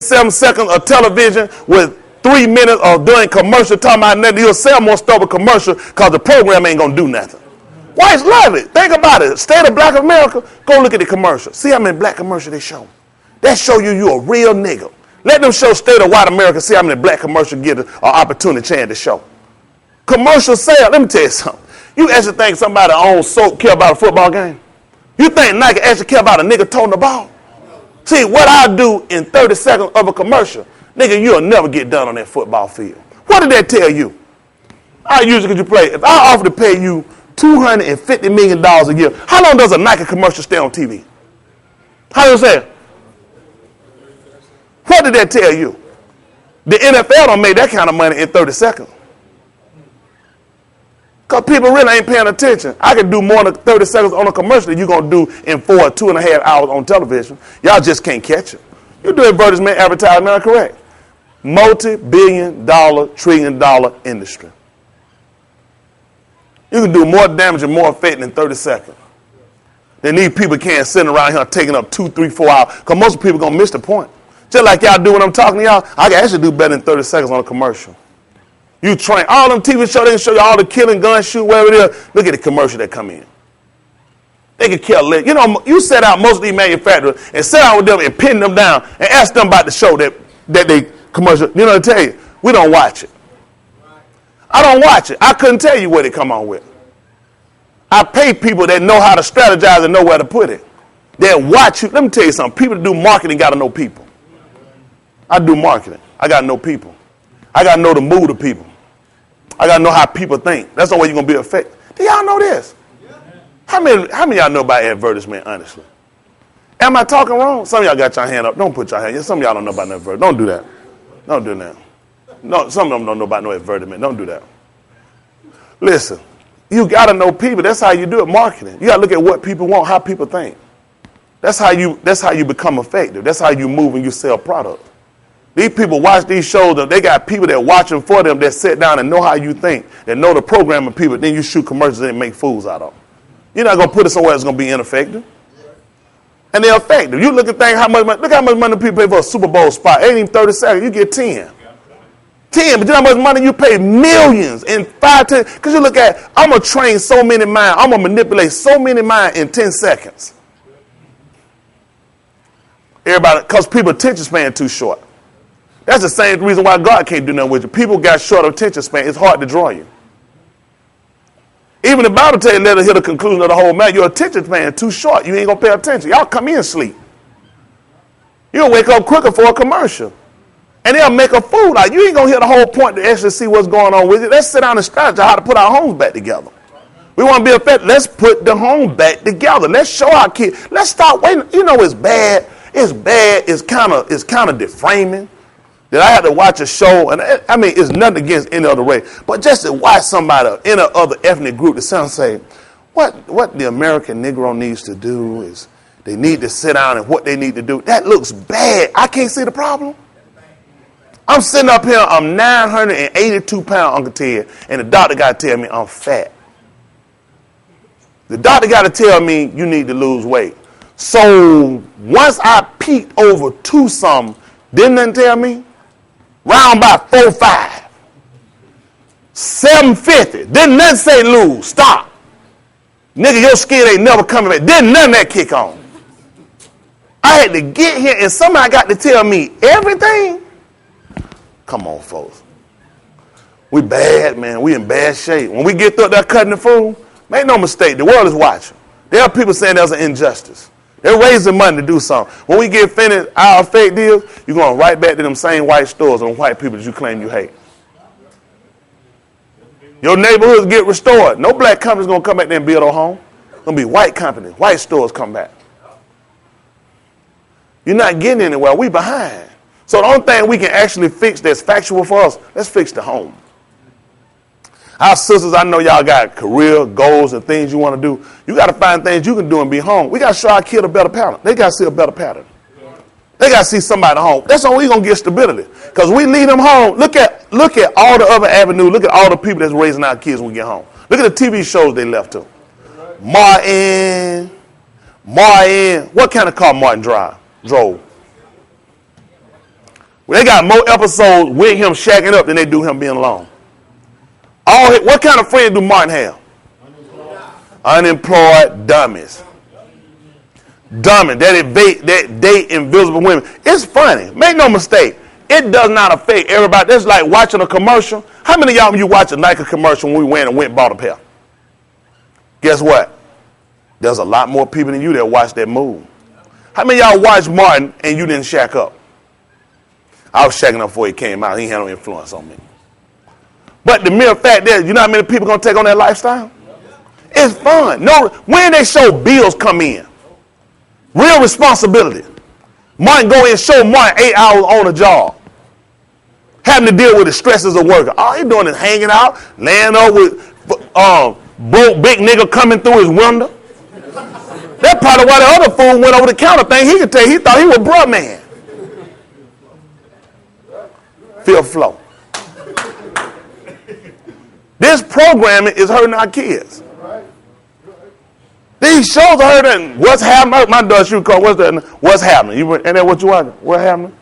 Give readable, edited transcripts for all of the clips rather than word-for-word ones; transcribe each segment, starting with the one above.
7 seconds of television with 3 minutes of doing commercial talking about nothing. You'll sell more stuff with commercial because the program ain't going to do nothing. Whites love it. Think about it. State of Black America, go look at the commercial. See how many black commercials they show. That show you a real nigga. Let them show State of White America, see how many black commercials get an opportunity chance to show. Commercial sale, let me tell you something. You actually think somebody owns soap care about a football game? You think Nike actually care about a nigga throwing the ball? See, what I do in 30 seconds of a commercial, nigga, you'll never get done on that football field. What did that tell you? How usually could you play? If I offer to pay you $250 million a year, how long does a Nike commercial stay on TV? How do you say it? What did that tell you? The NFL don't make that kind of money in 30 seconds. Because people really ain't paying attention. I can do more than 30 seconds on a commercial than you're going to do in 2.5 hours on television. Y'all just can't catch it. You do advertisement, advertisement, correct. Multi-billion-dollar, trillion-dollar industry. You can do more damage and more effect in 30 seconds. Then these people can't sit around here taking up 2, 3, 4 hours. Because most people going to miss the point. Just like y'all do when I'm talking to y'all, I can actually do better than 30 seconds on a commercial. You train all them TV shows, they can show you all the killing, gun, shoot, whatever it is. Look at the commercial that come in. They can kill lit. You know, you set out most of these manufacturers and sit down with them and pin them down and ask them about the show that they commercial. You know what I tell you? We don't watch it. I don't watch it. I couldn't tell you what it come on with. I pay people that know how to strategize and know where to put it. They'll watch you. Let me tell you something. People that do marketing got to know people. I do marketing. I got to know people. I got to know the mood of people. I got to know how people think. That's the way you're going to be effective. Do y'all know this? How many of y'all know about advertisement, honestly? Am I talking wrong? Some of y'all got your hand up. Don't put your hand up. Some of y'all don't know about no advertisement. Don't do that. Don't do that. No, some of them don't know about no advertisement. Don't do that. Listen, you got to know people. That's how you do it, marketing. You got to look at what people want, how people think. That's how you become effective. That's how you move and you sell product. These people watch these shows, and they got people that watch them for them that sit down and know how you think, that know the programming people. Then you shoot commercials and make fools out of them. You're not going to put it somewhere that's going to be ineffective. And they're effective. You look at things, look how much money people pay for a Super Bowl spot. It ain't even 30 seconds. You get 10. 10, but you know how much money you pay? Millions in 5, 10. Because you look at, I'm going to train so many minds. I'm going to manipulate so many minds in 10 seconds. Everybody, because people's attention span too short. That's the same reason why God can't do nothing with you. People got short attention span. It's hard to draw you. Even the Bible tell you, let us hear the conclusion of the whole matter. Your attention span is too short. You ain't going to pay attention. Y'all come in sleep. You'll wake up quicker for a commercial. And they'll make a fool out. You ain't going to hear the whole point to actually see what's going on with it. Let's sit down and strategize how to put our homes back together. We want to be effective. Let's put the home back together. Let's show our kids. Let's stop waiting. You know it's bad. It's bad. It's kind of deframing. That I had to watch a show, and I mean, it's nothing against any other race, but just to watch somebody in another ethnic group to sound say, what the American Negro needs to do is they need to sit down and what they need to do. That looks bad. I can't see the problem. I'm sitting up here, I'm 982 pounds, Uncle Ted, and the doctor got to tell me I'm fat. The doctor got to tell me you need to lose weight. So once I peaked over 2 something, didn't they tell me? Round by 4.5. 750. Didn't nothing say lose. Stop. Nigga, your skin ain't never coming back. Didn't none of that kick on. I had to get here and somebody got to tell me everything. Come on, folks. We bad, man. We in bad shape. When we get through there cutting the food, make no mistake, the world is watching. There are people saying there's an injustice. They're raising money to do something. When we get finished, our fake deals, you're going right back to them same white stores and white people that you claim you hate. Your neighborhoods get restored. No black company's going to come back there and build a home. It's going to be white companies, white stores come back. You're not getting anywhere. We behind. So the only thing we can actually fix that's factual for us, let's fix the home. Our sisters, I know y'all got career goals and things you want to do. You got to find things you can do and be home. We got to show our kid a better pattern. They got to see a better pattern. They got to see somebody home. That's how we're going to get stability. Because we leave them home. Look at all the other avenues. Look at all the people that's raising our kids when we get home. Look at the TV shows they left to. Martin. What kind of car Martin drove? Well, they got more episodes with him shacking up than they do him being alone. What kind of friends do Martin have? Unemployed dummies. Dummies that date invisible women. It's funny. Make no mistake. It does not affect everybody. That's like watching a commercial. How many of y'all, when you watch a Nike commercial when we went and bought a pair? Guess what? There's a lot more people than you that watch that move. How many of y'all watched Martin and you didn't shack up? I was shacking up before he came out. He had no influence on me. But the mere fact that, you know how many people going to take on that lifestyle? It's fun. No, when they show bills come in, real responsibility. Martin go in and show Martin 8 hours on a job. Having to deal with the stresses of working. All he doing is hanging out, laying up with broke big nigga coming through his window. That's probably why the other fool went over the counter thing. He could tell you, he thought he was bruh man. Feel flow. This programming is hurting our kids. These shows are hurting. What's happening? My daughter shoot call. What's happening? Ain't that what you want? What happening?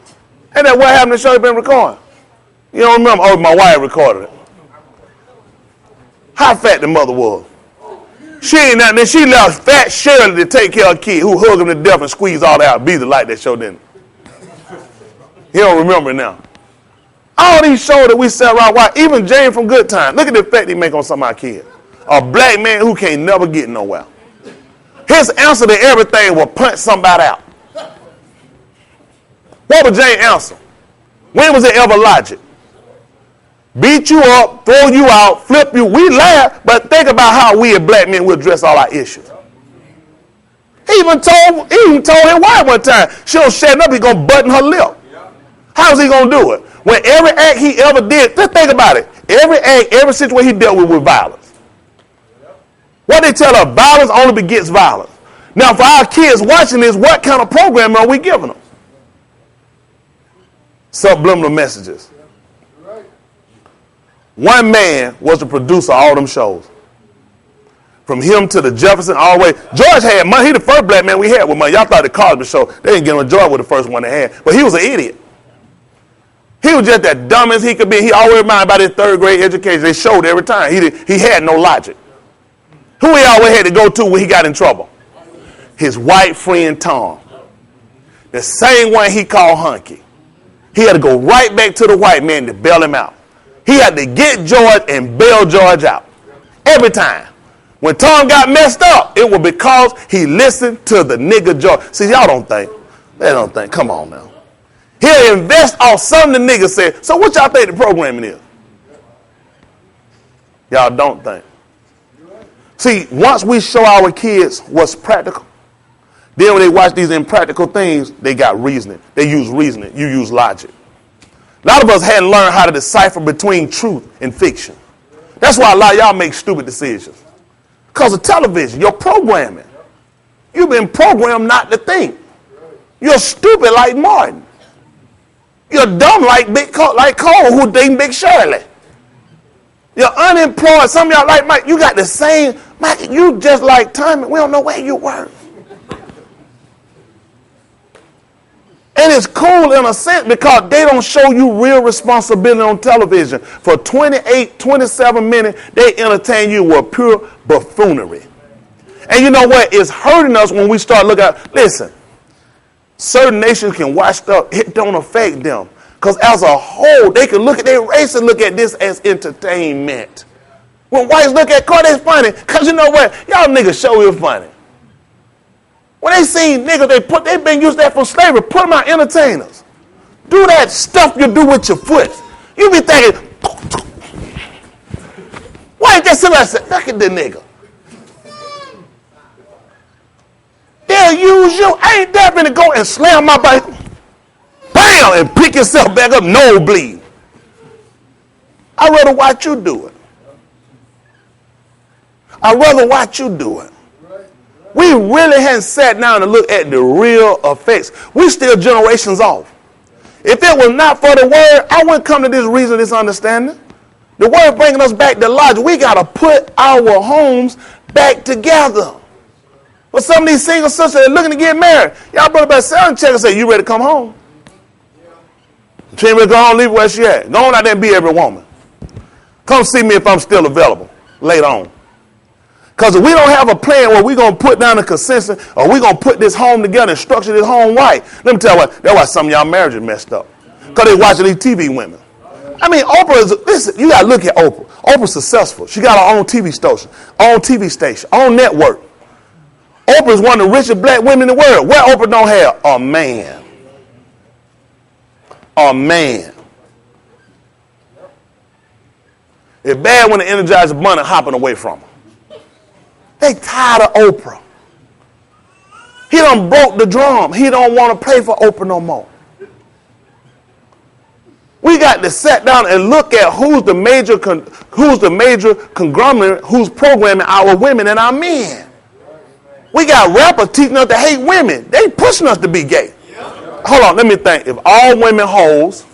Ain't that what happened? The show you been recording. You don't remember? Oh, my wife recorded it. How fat the mother was. She ain't nothing. Then she left fat Shirley to take care of a kid who hugged him to death and squeezed all that out. Beasley like that show, didn't he? He don't remember it now. All these shows that we sell around, why? Even James from Good Time. Look at the effect he make on some of our kids. A black man who can't never get nowhere. His answer to everything will punch somebody out. What was James' answer? When was it ever logic? Beat you up, throw you out, flip you. We laugh, but think about how we as black men will address all our issues. He even told his wife one time, she don't shut up, he's going to button her lip. How's he going to do it? When every act he ever did, just think about it. Every act, every situation he dealt with violence. What they tell us, violence only begets violence. Now, for our kids watching this, what kind of programming are we giving them? Subliminal messages. One man was the producer of all them shows. From him to the Jefferson, all the way. George had money. He the first black man we had with money. Y'all thought the Cosby Show, they didn't get him. George was the first one they had. But he was an idiot. He was just that dumb as he could be. He always reminded about his third grade education. They showed every time. He had no logic. Who he always had to go to when he got in trouble? His white friend Tom. The same one he called Hunky. He had to go right back to the white man to bail him out. He had to get George and bail George out. Every time. When Tom got messed up, it was because he listened to the nigga George. See, y'all don't think. They don't think. Come on now. He'll invest off something the nigga said. So what y'all think the programming is? Y'all don't think. See, once we show our kids what's practical, then when they watch these impractical things, they got reasoning. They use reasoning. You use logic. A lot of us hadn't learned how to decipher between truth and fiction. That's why a lot of y'all make stupid decisions. Because of television, your programming. You've been programmed not to think. You're stupid like Martin. You're dumb like Cole, who dating Big Shirley. You're unemployed. Some of y'all like Mike. You got the same. Mike, you just like Tommy. We don't know where you work. And it's cool in a sense because they don't show you real responsibility on television. For 28, 27 minutes, they entertain you with pure buffoonery. And you know what? It's hurting us when we start looking at, listen, certain nations can watch stuff. It don't affect them. Because as a whole, they can look at their race and look at this as entertainment. When whites look at Carter, it's funny. Because you know what? Y'all niggas show you funny. When they see niggas, they've been used that for slavery. Put them out entertainers. Do that stuff you do with your foot. You be thinking, why ain't that somebody say, look at the nigga. They'll use you. I ain't that finna go and slam my bike. Bam! And pick yourself back up, no bleed. I'd rather watch you do it. I'd rather watch you do it. We really hadn't sat down and looked at the real effects. We still generations off. If it was not for the word, I wouldn't come to this reason, this understanding. The word bringing us back to logic. We got to put our homes back together. But some of these single sisters are looking to get married. Y'all brother about sound check and say, you ready to come home? She ain't really go on, leave where she at. Go on out there and be every woman. Come see me if I'm still available later on. Because if we don't have a plan where we're going to put down a consensus or we're going to put this home together and structure this home right, let me tell you what, that's why some of y'all marriages messed up. Because they watching these TV women. I mean, Oprah is, listen, you got to look at Oprah. Oprah's successful. She got her own TV station, own network. Oprah is one of the richest black women in the world. What Oprah don't have? A man. A man. It's bad when the Energizer Bunny hopping away from her. They tired of Oprah. He done broke the drum. He don't want to play for Oprah no more. We got to sit down and look at who's the major conglomerate who's programming our women and our men. We got rappers teaching us to hate women. They pushing us to be gay. Hold on, let me think. If all women hoes,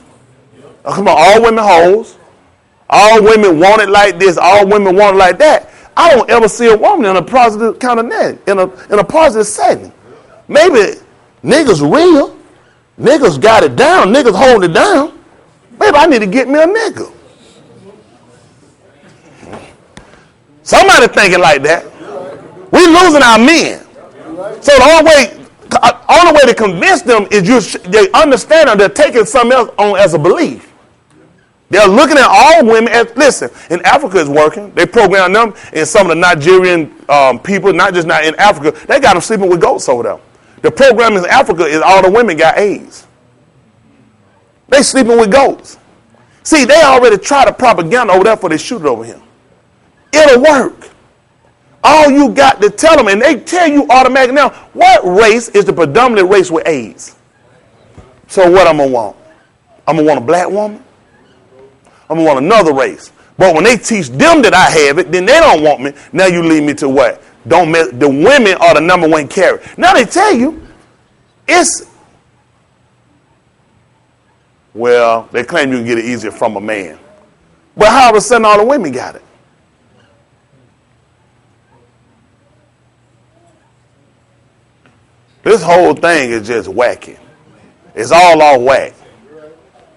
all women want it like this, all women want it like that, I don't ever see a woman in a positive kind of net, in a positive setting. Maybe niggas real, niggas got it down, niggas holding it down. Maybe I need to get me a nigga. Somebody thinking like that. We losing our men. So the only way to convince them is they understand them. They're taking something else on as a belief. They're looking at all women as, listen, in Africa it's working. They program them, and some of the Nigerian people, not just not in Africa, they got them sleeping with goats over there. The program in Africa is all the women got AIDS. They sleeping with goats. See, they already try to propaganda over there before they shoot it over here. It'll work. All you got to tell them, and they tell you automatically now, what race is the predominant race with AIDS? So what I'm going to want? I'm going to want a black woman? I'm going to want another race. But when they teach them that I have it, then they don't want me. Now you lead me to what? Don't mess. The women are the number one carrier. Now they tell you, well, they claim you can get it easier from a man. But how of a sudden all the women got it? This whole thing is just wacky. It's all whack.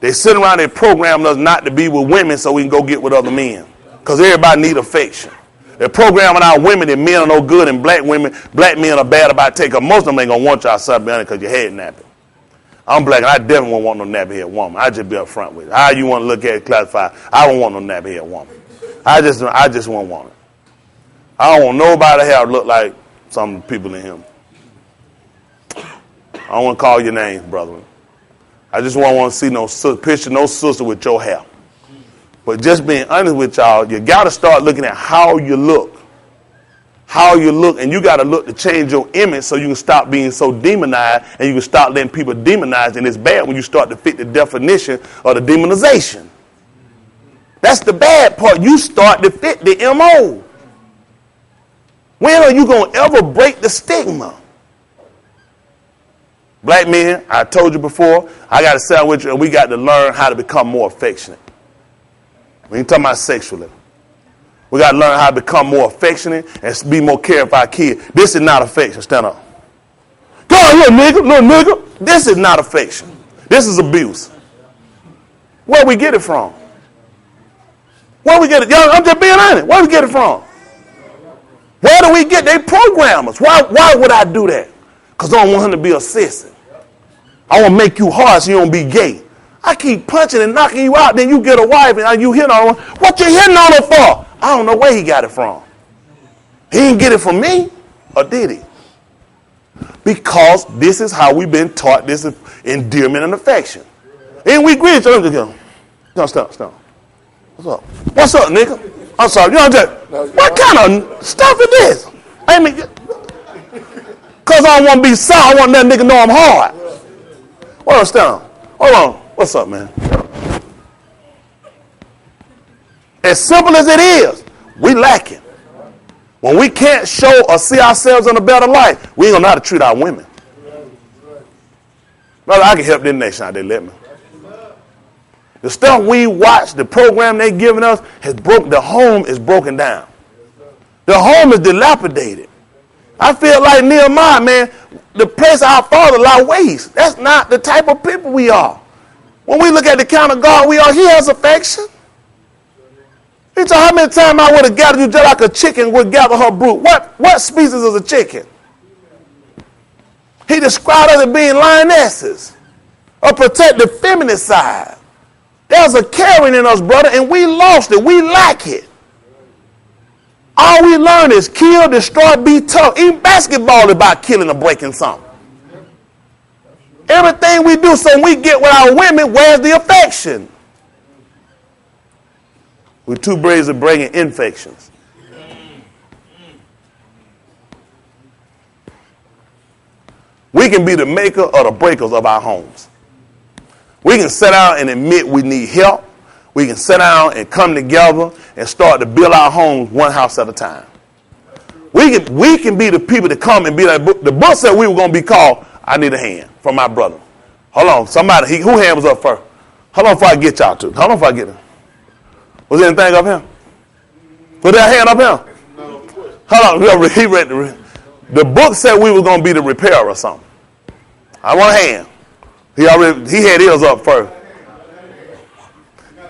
They sit around and program us not to be with women so we can go get with other men. Because everybody need affection. They're programming our women that men are no good and black men are bad about taking. Most of them ain't going to want y'all something because your head napping. I'm black and I definitely won't want no nappy-head woman. I just be up front with it. How you want to look at it, classify? I don't want no nappy-head woman. I just won't want it. I don't want nobody to have look like some people in him. I don't want to call your names, brother. I just want to see no picture, no sister with your hair. But just being honest with y'all, you got to start looking at how you look. How you look, and you got to look to change your image so you can stop being so demonized and you can stop letting people demonize. And it's bad when you start to fit the definition of the demonization. That's the bad part. You start to fit the MO. When are you going to ever break the stigma? Black men, I told you before, I got to sit with you and we got to learn how to become more affectionate. We ain't talking about sexually. We got to learn how to become more affectionate and be more caring for our kids. This is not affection. Stand up. Go on, little nigga. This is not affection. This is abuse. Where we get it from? Where we get it? Yo, I'm just being honest. Where we get it from? Where do we get? They program us. Why would I do that? Because I don't want him to be a sissy. I want to make you hard so you don't be gay. I keep punching and knocking you out, then you get a wife and you hit on her. What you hitting on her for? I don't know where he got it from. He didn't get it from me, or did he? Because this is how we've been taught this endearment and affection. And we agree to them. No, stop. What's up? What's up, nigga? I'm sorry. You know what kind of stuff is this? I mean, because I don't want to be soft. I want that nigga know I'm hard. What else down? Hold on. What's up, man? As simple as it is, we lacking. When we can't show or see ourselves in a better light, we ain't going to know how to treat our women. Brother, I can help this nation out. They let me. The stuff we watch, the program they giving us, the home is broken down. The home is dilapidated. I feel like Nehemiah, man, the place our father lie waste. That's not the type of people we are. When we look at the count of God we are, he has affection. He told how many times I would have gathered you just like a chicken would gather her brood. What species is a chicken? He described us as being lionesses, or protect the feminine side. There's a caring in us, brother, and we lost it. We lack it. All we learn is kill, destroy, be tough. Even basketball is about killing or breaking something. Everything we do, so we get with our women, where's the affection? We're too busy bringing infections. We can be the maker or the breakers of our homes. We can sit down and admit we need help. We can sit down and come together and start to build our homes one house at a time. We can be the people that come and be like, the book said we were going to be called, I need a hand from my brother. Hold on, somebody, who hand was up first? Hold on before I get y'all to. Hold on before I get them. Was there anything up here? Was there a hand up here? Hold on, he read the book said we were going to be the repairer or something. I want a hand. He had his up first.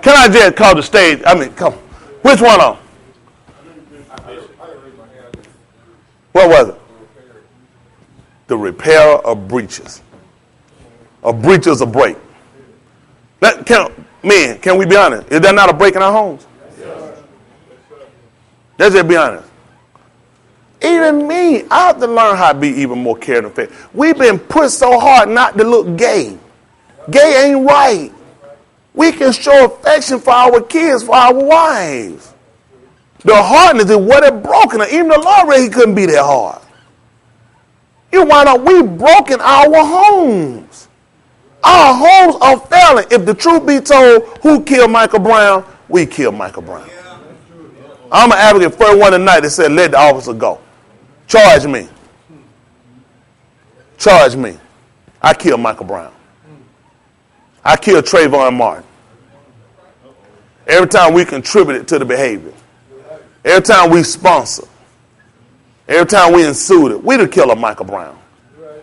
Can I just call the stage? Come. Which one of them? What was it? The repairer of breaches. A breach is a break. Can we be honest? Is that not a break in our homes? Let's just be honest. Even me, I have to learn how to be even more caring and fair. We've been pushed so hard not to look gay. Gay ain't right. We can show affection for our kids, for our wives. The hardness is what it broken. Even the Lord read he couldn't be that hard. You wind up, we broken our homes. Our homes are failing. If the truth be told, who killed Michael Brown? We killed Michael Brown. I'm an advocate for one tonight that said, let the officer go. Charge me. Charge me. I killed Michael Brown. I killed Trayvon Martin. Every time we contributed to the behavior. Every time we sponsor. Every time we ensued it. We'd have killed Michael Brown.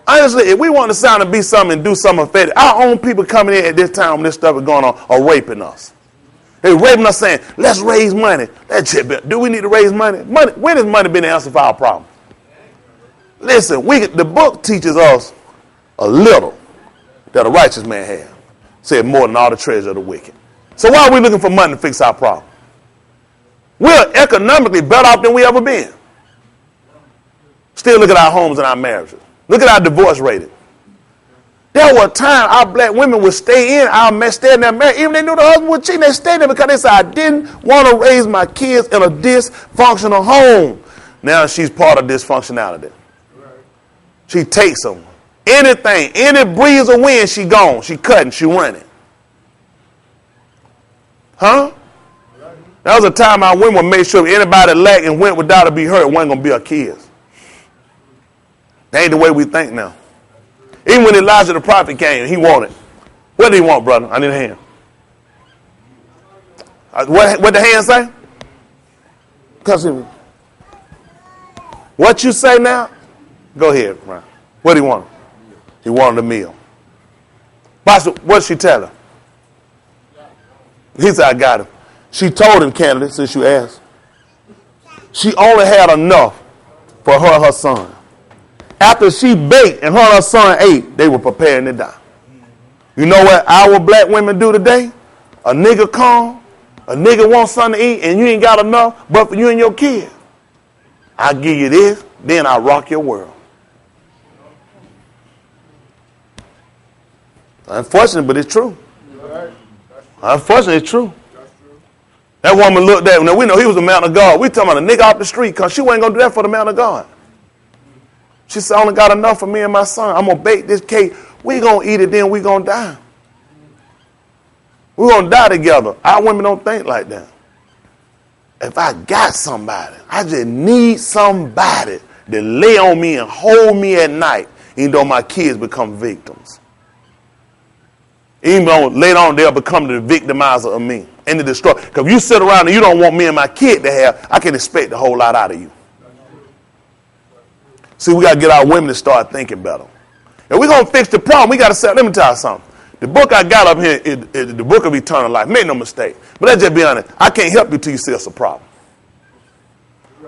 Honestly, if we want to sound and be something and do something effective, our own people coming in at this time when this stuff is going on are raping us. They're raping us saying, let's raise money. Do we need to raise money? When has money been the answer for our problem? Listen, the book teaches us a little that a righteous man has. Said more than all the treasure of the wicked. So why are we looking for money to fix our problem? We're economically better off than we ever been. Still look at our homes and our marriages. Look at our divorce rate. There were times our black women would stay in their marriage. Even they knew the husband was cheating, they stayed there because they said, I didn't want to raise my kids in a dysfunctional home. Now she's part of dysfunctionality. She takes them. Anything, any breeze of wind, she gone. She cutting, she running. Huh? That was a time our women would make sure if anybody lacked and went without to be hurt, it wasn't going to be our kids. That ain't the way we think now. Even when Elijah the prophet came, he wanted. What did he want, brother? I need a hand. What the hand say? Because what you say now? Go ahead, Ryan. What did he want? He wanted a meal. What did she tell her? He said, I got him. She told him, candidate, since you asked. She only had enough for her and her son. After she baked and her and her son ate, they were preparing to die. You know what our black women do today? A nigga come, a nigga wants something to eat, and you ain't got enough, but for you and your kid. I'll give you this, then I'll rock your world. Unfortunate, but it's true. Unfortunately, it's true. That woman looked at him. Now, we know he was a man of God. We talking about a nigga off the street because she wasn't going to do that for the man of God. She said, I only got enough for me and my son. I'm going to bake this cake. We going to eat it, then we going to die. We're going to die together. Our women don't think like that. If I got somebody, I just need somebody to lay on me and hold me at night, even though my kids become victims. Even though later on they'll become the victimizer of me and the destroyer. Because if you sit around and you don't want me and my kid to have, I can expect a whole lot out of you. See, we got to get our women to start thinking better. If we're going to fix the problem, we got to say, let me tell you something. The book I got up here is the book of eternal life. Make no mistake. But let's just be honest. I can't help you till you see us a problem.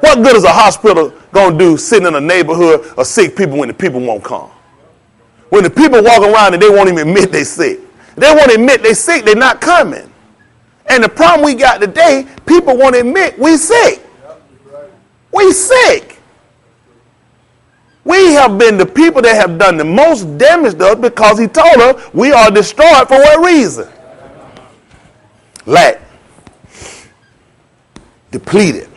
What good is a hospital going to do sitting in a neighborhood of sick people when the people won't come? When the people walk around and they won't even admit they sick. They won't admit they sick, they're not coming. And the problem we got today, people won't admit we sick. We sick. We have been the people that have done the most damage to us because he told us we are destroyed for what reason? Lack. Depleted.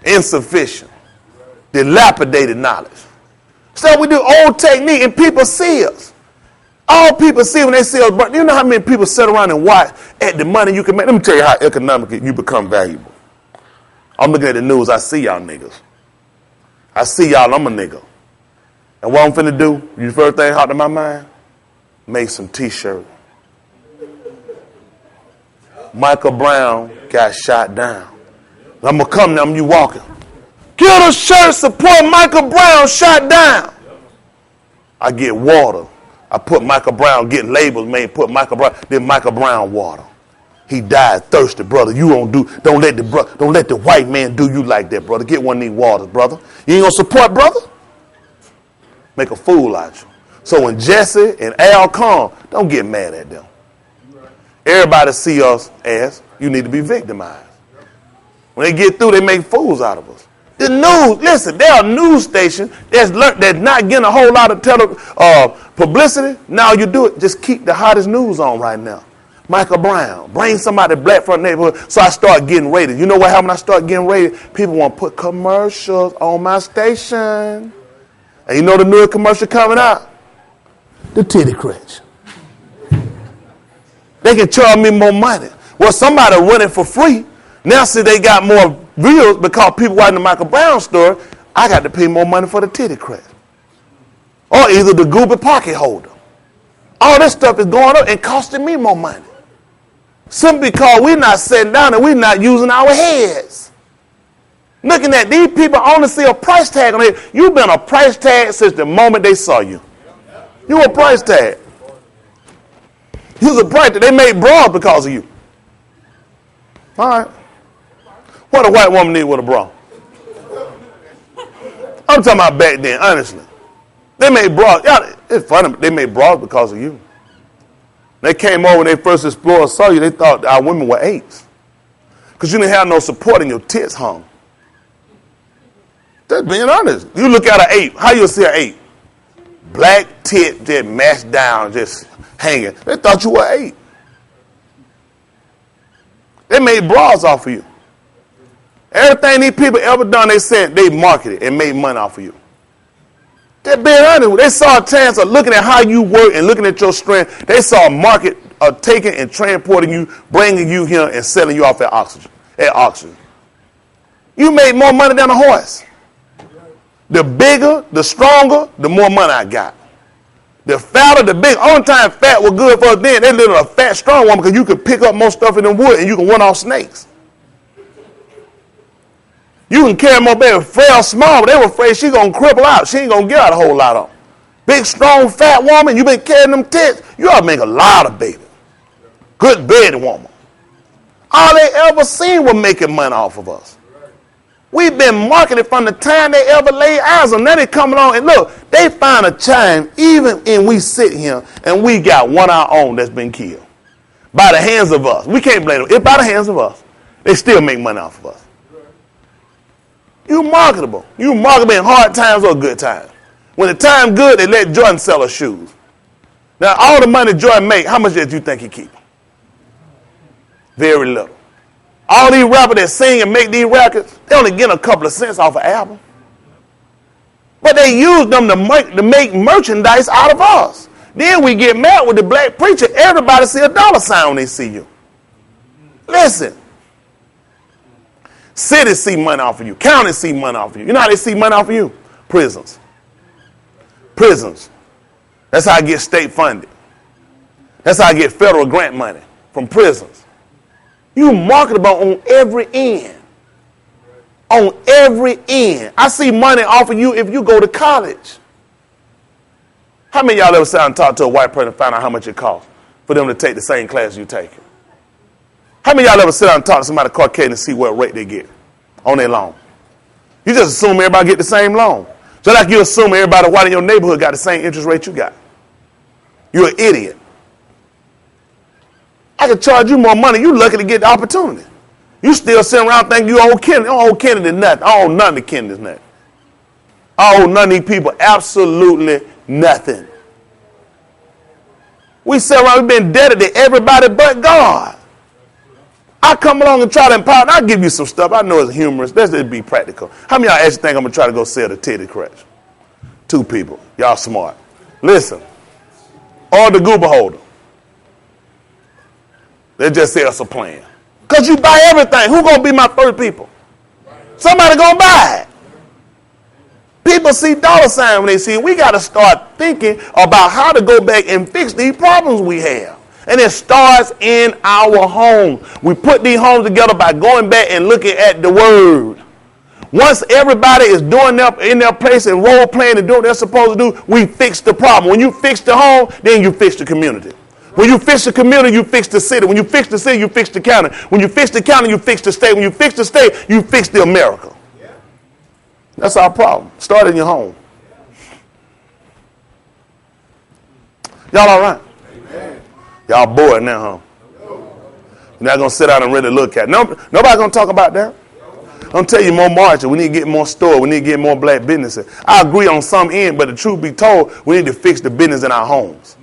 Insufficient. Dilapidated knowledge. So we do old technique and people see us. All people see when they see us, but you know how many people sit around and watch at the money you can make? Let me tell you how economically you become valuable. I'm looking at the news, I see y'all niggas. I see y'all, I'm a nigga. And what I'm finna do, the first thing out of my mind, make some t-shirts. Michael Brown got shot down. I'm gonna come now, you walking. Get a shirt, support Michael Brown, shot down. I get water. I put Michael Brown, getting labels made, put Michael Brown, then Michael Brown water. He died thirsty, brother. You don't let the white man do you like that, brother. Get one of these waters, brother. You ain't gonna support, brother? Make a fool out you. So when Jesse and Al come, don't get mad at them. Everybody see us as you need to be victimized. When they get through, they make fools out of us. The news, listen, there are news stations that's not getting a whole lot of publicity. Now you do it, just keep the hottest news on right now. Michael Brown, bring somebody black from the neighborhood. So I start getting rated. You know what happened when I start getting rated? People want to put commercials on my station. And you know the new commercial coming out? The titty crutch. They can charge me more money. Well, somebody running for free. Now see they got more views because people watching the Michael Brown story. I got to pay more money for the titty crutch. Or either the Goober pocket holder. All this stuff is going up and costing me more money. Simply because we're not sitting down and we're not using our heads. Looking at these people only see a price tag on it. You've been a price tag since the moment they saw you. You a price tag. You was a price tag. They made bras because of you. All right. What a white woman need with a bra? I'm talking about back then, honestly. They made bras. Yeah, it's funny. They made bras because of you. They came over when they first explored, saw you, they thought our women were apes. Because you didn't have no support and your tits hung. That's being honest. You look at an ape. How you see an ape? Black tit just mashed down, just hanging. They thought you were an ape. They made bras off of you. Everything these people ever done, they said they marketed and made money off of you. They're being honest. They saw a chance of looking at how you work and looking at your strength. They saw a market of taking and transporting you, bringing you here and selling you off at auction. You made more money than a horse. The bigger, the stronger, the more money I got. The fatter, the bigger. Only time fat was good for us then, they lived a fat, strong woman because you could pick up more stuff in the wood and you can run off snakes. You can carry more baby. Frail, small, but they were afraid she going to cripple out. She ain't going to get out a whole lot of them. Big, strong, fat woman, you been carrying them tits, you ought to make a lot of baby. Good bed woman. All they ever seen was making money off of us. We've been marketed from the time they ever laid eyes on. Now they coming on and look, they find a chime even in we sit here and we got one of our own that's been killed. By the hands of us. We can't blame them. It's by the hands of us. They still make money off of us. You marketable. You marketable in hard times or good times. When the time good, they let Jordan sell her shoes. Now, all the money Jordan make, how much did you think he keep? Very little. All these rappers that sing and make these records, they only get a couple of cents off an album. But they use them to make merchandise out of us. Then we get mad with the black preacher. Everybody see a dollar sign when they see you. Listen. Cities see money off of you. Counties see money off of you. You know how they see money off of you? Prisons. Prisons. That's how I get state funded. That's how I get federal grant money from prisons. You marketable on every end. On every end. I see money off of you if you go to college. How many of y'all ever sat and talked to a white person and found out how much it costs? for them to take the same class you take. How many of y'all ever sit down and talk to somebody Caucasian and see what rate they get on their loan? You just assume everybody get the same loan. Just like you assume everybody white in your neighborhood got the same interest rate you got. You're an idiot. I could charge you more money. You lucky to get the opportunity. You still sitting around thinking you owe Kennedy. I don't owe Kennedy nothing. I owe nothing to Kennedy's nothing. I owe none of these people absolutely nothing. We sit around, we've been indebted to everybody but God. I come along and try to empower, and I'll give you some stuff. I know it's humorous. Let's just be practical. How many of y'all actually think I'm going to try to go sell the titty crutch? 2 people. Y'all smart. Listen. Or the goober holder. They just say it's a plan. Because you buy everything. Who going to be my 30 people? Somebody going to buy it. People see dollar sign when they see it. We got to start thinking about how to go back and fix these problems we have. And it starts in our home. We put these homes together by going back and looking at the word. Once everybody is doing in their place and role playing and doing what they're supposed to do, we fix the problem. When you fix the home, then you fix the community. When you fix the community, you fix the city. When you fix the city, you fix the county. When you fix the county, you fix the state. When you fix the state, you fix the America. That's our problem. Start in your home. Y'all all right? Amen. Y'all bored now, huh? You're not going to sit down and really look at it. Nobody going to talk about that. I'm going to tell you more margin. We need to get more stores. We need to get more black businesses. I agree on some end, but the truth be told, we need to fix the business in our homes.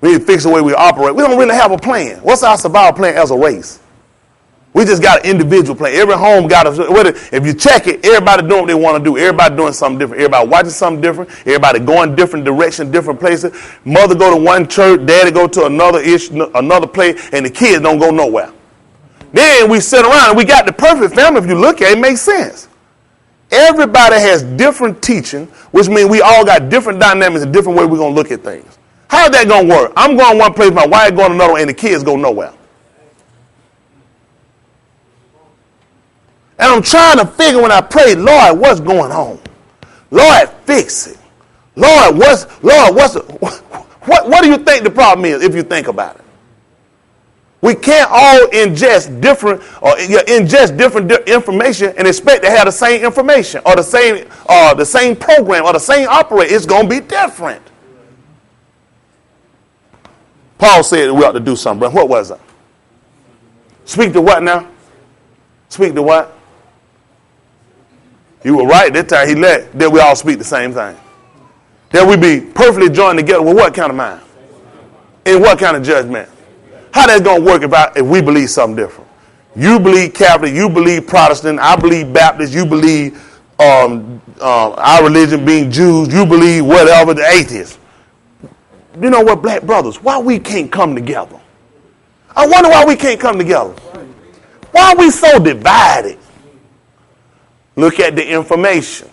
We need to fix the way we operate. We don't really have a plan. What's our survival plan as a race? We just got an individual plan. Every home got a, if you check it, everybody doing what they want to do. Everybody doing something different. Everybody watching something different. Everybody going different directions, different places. Mother go to one church, daddy go to another place, and the kids don't go nowhere. Then we sit around and we got the perfect family. If you look at it, it makes sense. Everybody has different teaching, which means we all got different dynamics and different way we're going to look at things. How's that going to work? I'm going one place, my wife going another, and the kids go nowhere. And I'm trying to figure when I pray, Lord, what's going on? Lord, fix it. Lord, what do you think the problem is if you think about it? We can't all ingest different information and expect to have the same information or the same program or the same operate. It's going to be different. Paul said we ought to do something, but what was it? Speak to what now? Speak to what? You were right that time. He let that we all speak the same thing. That we be perfectly joined together with what kind of mind? In what kind of judgment? How that's going to work if we believe something different? You believe Catholic, you believe Protestant, I believe Baptist, you believe our religion being Jews, you believe whatever, the atheists. You know what, black brothers, why we can't come together? I wonder why we can't come together. Why are we so divided? Look at the information.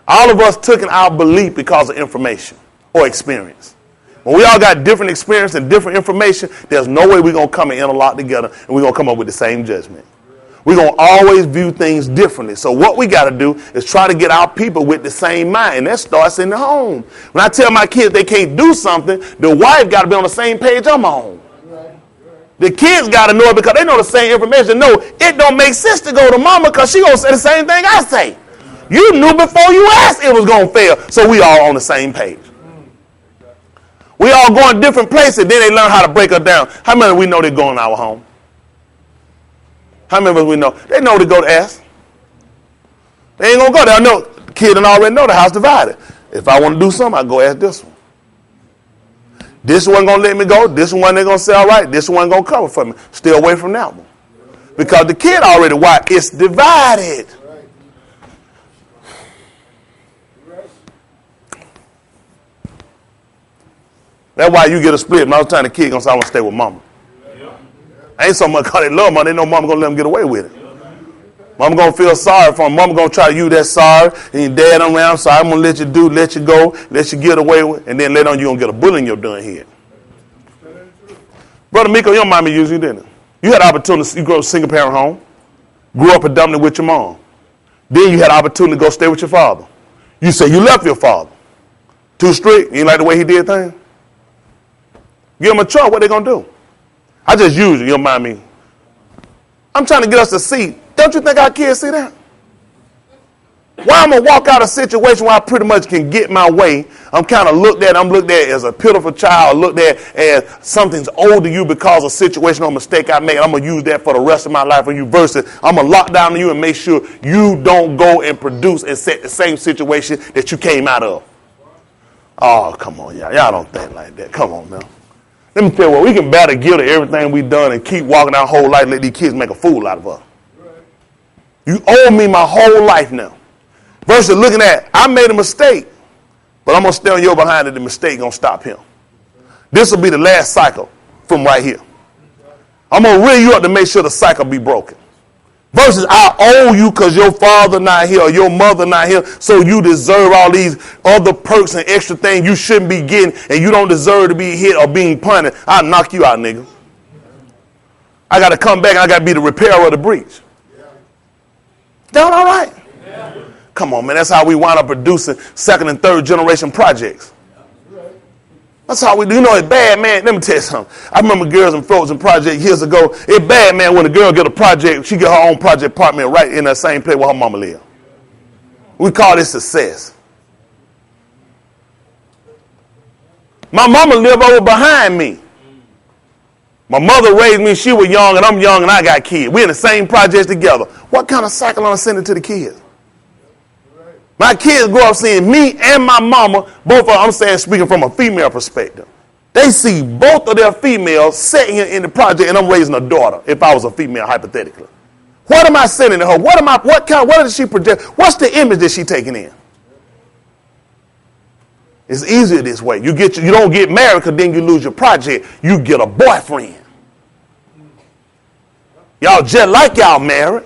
All of us took in our belief because of information or experience. When we all got different experience and different information, there's no way we're going to come and interlock together and we're going to come up with the same judgment. We're going to always view things differently. So what we got to do is try to get our people with the same mind. And that starts in the home. When I tell my kids they can't do something, the wife got to be on the same page I'm on. The kids got to know it because they know the same information. No, it don't make sense to go to mama because she going to say the same thing I say. You knew before you asked it was going to fail. So we all on the same page. We all going different places. Then they learn how to break us down. How many of we know they're going in our home? How many of us we know? They know to go to ask. They ain't going to go there. I know the kid and already know the house divided. If I want to do something, I go ask this one. This one going to let me go. This one they're going to say, all right. This one going to cover for me. Stay away from that one. Because the kid already watched. It's divided. That's why you get a split. Most of the time the kid going to say, I want to stay with mama. Ain't so much because they love mama. They know mama going to let them get away with it. Mama going to feel sorry for them. Mama going to try to use that sorry. And your dad around, so I'm going to let you go, let you get away with it. And then later on, you're going to get a bullet in your done head. Brother Miko, your mama used you, didn't it? You had the opportunity, you grew up in a single parent home. Grew up predominantly with your mom. Then you had the opportunity to go stay with your father. You say you left your father. Too strict? You ain't like the way he did things? Give them a choice, what they going to do? I just use you, you don't mind me. I'm trying to get us to see. Don't you think our kids see that? Why I'm going to walk out of a situation where I pretty much can get my way, I'm kind of looked at as a pitiful child, looked at as something's owed to you because of a situation or mistake I made. I'm going to use that for the rest of my life. When you verse it, I'm going to lock down on you and make sure you don't go and produce and set the same situation that you came out of. Oh, come on, y'all. Y'all don't think like that. Come on, man. Let me tell you what, we can better guilt of everything we've done and keep walking our whole life and let these kids make a fool out of us. You owe me my whole life now. Versus looking at, I made a mistake, but I'm going to stay on your behind that the mistake going to stop him. This will be the last cycle from right here. I'm going to reel you up to make sure the cycle be broken. Versus I owe you because your father not here or your mother not here, so you deserve all these other perks and extra things you shouldn't be getting, and you don't deserve to be hit or being punished. I'll knock you out, nigga. I got to come back and I got to be the repairer of the breach. That all right? Come on, man. That's how we wind up producing second and third generation projects. That's how we do. You know, it's bad, man. Let me tell you something. I remember Girls and Frozen Project years ago. It's bad, man, when a girl get a project, she get her own project apartment right in that same place where her mama live. We call this success. My mama lived over behind me. My mother raised me. She was young, and I'm young, and I got kids. We in the same projects together. What kind of cycle am I sending to the kids? My kids grow up seeing me and my mama, both of them, I'm saying, speaking from a female perspective. They see both of their females sitting here in the project, and I'm raising a daughter, if I was a female, hypothetically. What am I sending to her? What does she project? What's the image that she taking in? It's easier this way. You don't get married because then you lose your project. You get a boyfriend. Y'all just like y'all married.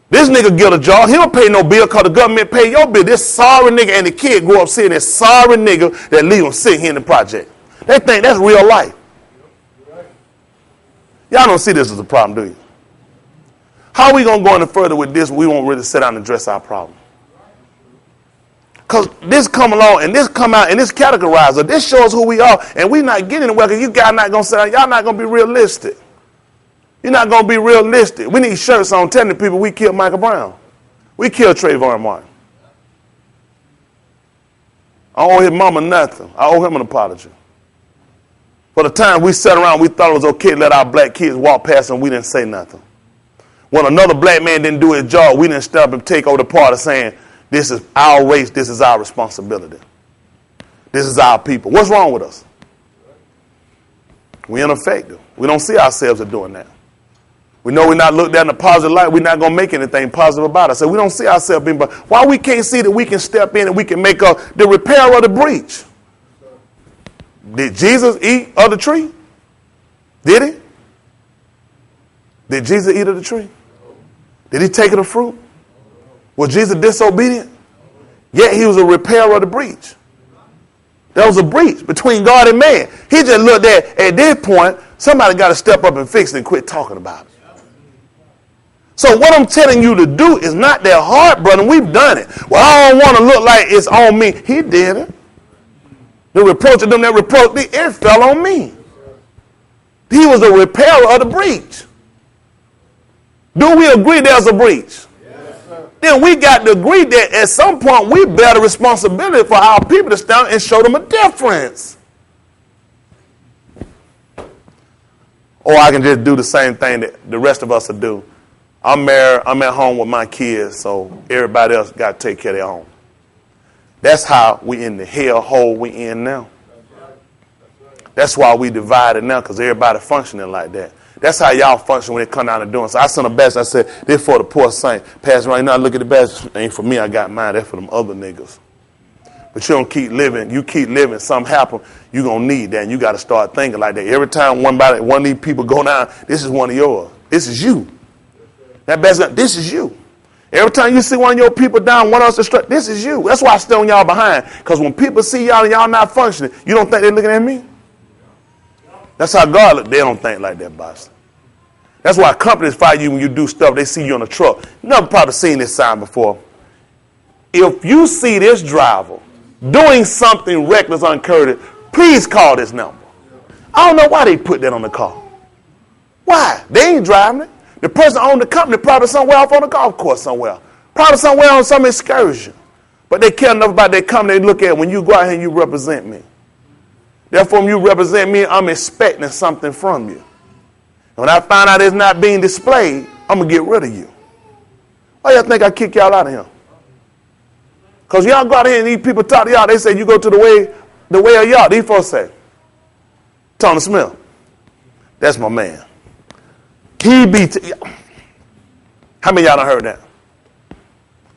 This nigga get a job. He don't pay no bill because the government pay your bill. This sorry nigga and the kid grow up seeing this sorry nigga that leave him sitting here in the project. They think that's real life. Y'all don't see this as a problem, do you? How are we going to go any further with this when we won't really sit down and address our problem? Because this come along and this come out and this categorizer, this shows who we are, and we not getting anywhere because you guys not going to sit down. Y'all not going to be realistic. You're not going to be realistic. We need shirts on telling the people we killed Michael Brown. We killed Trayvon Martin. I owe his mama nothing. I owe him an apology. For the time we sat around, we thought it was okay to let our black kids walk past and we didn't say nothing. When another black man didn't do his job, we didn't step up and take over the part of saying, this is our race, this is our responsibility. This is our people. What's wrong with us? We're ineffective. We don't see ourselves as doing that. We know we're not looked at in a positive light. We're not going to make anything positive about it. So we don't see ourselves being, but why we can't see that we can step in and we can make the repair of the breach? Did Jesus eat of the tree? Did he? Did Jesus eat of the tree? Did he take of the fruit? Was Jesus disobedient? Yet he was a repairer of the breach. There was a breach between God and man. He just looked at this point, somebody got to step up and fix it and quit talking about it. So what I'm telling you to do is not that hard, brother. We've done it. Well, I don't want to look like it's on me. He did it. The reproach of them that reproached me, it fell on me. He was a repairer of the breach. Do we agree there's a breach? Yes, sir. Then we got to agree that at some point we bear the responsibility for our people to stand and show them a difference. Or I can just do the same thing that the rest of us will do. I'm married, I'm at home with my kids, so everybody else got to take care of their own. That's how we in the hell hole we in now. That's why we divided now, because everybody functioning like that. That's how y'all function when it come down to doing. So I sent a badge. I said, this for the poor saint. Pastor, right now, look at the badge. Ain't for me, I got mine. That's for them other niggas. But you don't keep living. You keep living. Something happen, you going to need that. And you got to start thinking like that. Every time one of these people go down, this is one of yours. This is you. That badge, this is you. Every time you see one of your people down, one else distracted, this is you. That's why I stay on y'all behind. Because when people see y'all and y'all not functioning, you don't think they're looking at me? That's how God look. They don't think like that, boss. That's why companies fire you when you do stuff. They see you on a truck. You never probably seen this sign before. If you see this driver doing something reckless, uncourteous, please call this number. I don't know why they put that on the car. Why? They ain't driving it. The person owned the company probably somewhere off on the golf course somewhere. Probably somewhere on some excursion. But they care enough about their company, they look at it. When you go out here and you represent me. Therefore, when you represent me, I'm expecting something from you. And when I find out it's not being displayed, I'm going to get rid of you. Why y'all think I kick y'all out of here? Because y'all go out here and these people talk to y'all. They say you go to the way of y'all. These folks say, Tony Smith, that's my man. He be, how many of y'all done heard that?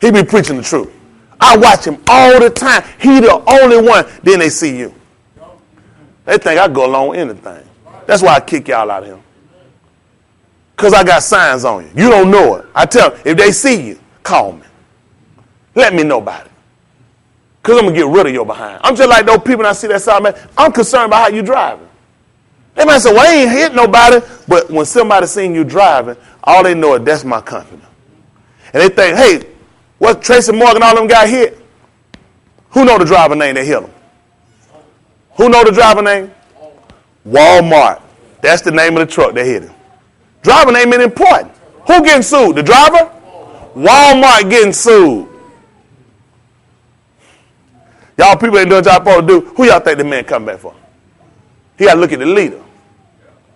He be preaching the truth. I watch him all the time. He the only one. Then they see you. They think I go along with anything. That's why I kick y'all out of here. Because I got signs on you. You don't know it. I tell them, if they see you, call me. Let me know about it. Because I'm going to get rid of your behind. I'm just like those people I see that side, man. I'm concerned about how you driving. They might say, well, I ain't hit nobody. But when somebody seen you driving, all they know is that's my company. And they think, hey, what Tracy Morgan, all them got hit? Who know the driver name that hit them? Who know the driver name? Walmart. That's the name of the truck that hit him. Driver name ain't important. Who getting sued? The driver? Walmart getting sued. Y'all people ain't doing what y'all supposed to do. Who y'all think the man come back for? He got to look at the leader.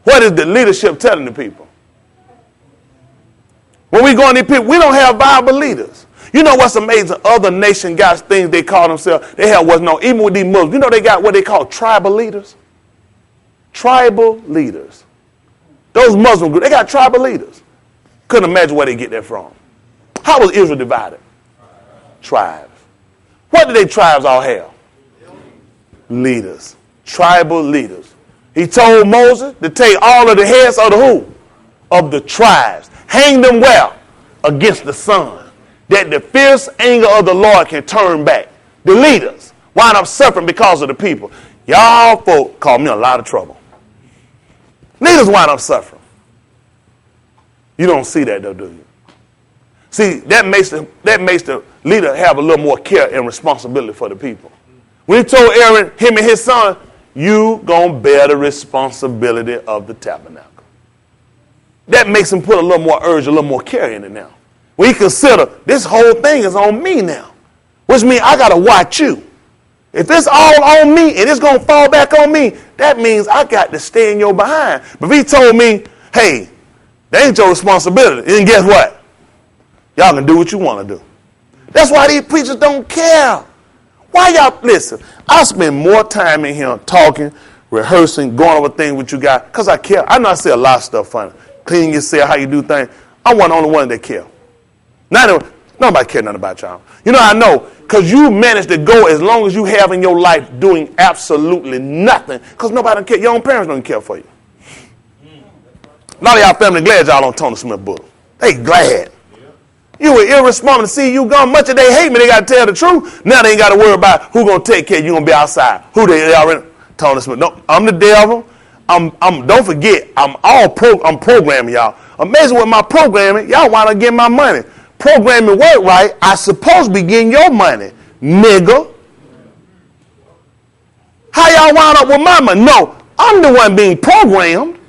What is the leadership telling the people? When we go in these people, we don't have viable leaders. You know what's amazing? Other nation got things they call themselves. They have what's known, even with these Muslims. You know they got what they call tribal leaders? Tribal leaders. Those Muslim groups, they got tribal leaders. Couldn't imagine where they get that from. How was Israel divided? Tribes. What did they tribes all have? Leaders. Tribal leaders. He told Moses to take all of the heads of the who? Of the tribes. Hang them well against the sun, that the fierce anger of the Lord can turn back. The leaders wind up suffering because of the people. Y'all folk cause me a lot of trouble. Leaders wind up suffering. You don't see that though, do you? See, that makes the leader have a little more care and responsibility for the people. When he told Aaron, him and his son, you gonna bear the responsibility of the tabernacle. That makes him put a little more urge, a little more care in it now. When he consider this whole thing is on me now, which means I gotta watch you. If it's all on me and it's gonna fall back on me, that means I got to stay in your behind. But if he told me, hey, that ain't your responsibility, then guess what? Y'all can do what you want to do. That's why these preachers don't care. Why y'all, listen, I spend more time in here talking, rehearsing, going over things with you guys, because I care. I know I say a lot of stuff funny. Clean yourself, how you do things. I'm one of the only one that care. Nobody care nothing about y'all. You know I know, because you managed to go as long as you have in your life doing absolutely nothing, because nobody don't care. Your own parents don't care for you. A lot of y'all family glad y'all on Tony Smith book. They glad. You were irresponsible to see you gone. Much of they hate me. They got to tell the truth. Now they ain't got to worry about who going to take care of you. Going to be outside. Who they already? Tony Smith. No, I'm the devil. Don't forget, I'm programming y'all. Amazing with my programming. Y'all wind up getting my money. Programming work right. I supposed to be getting your money, nigga. How y'all wind up with my money? No, I'm the one being programmed.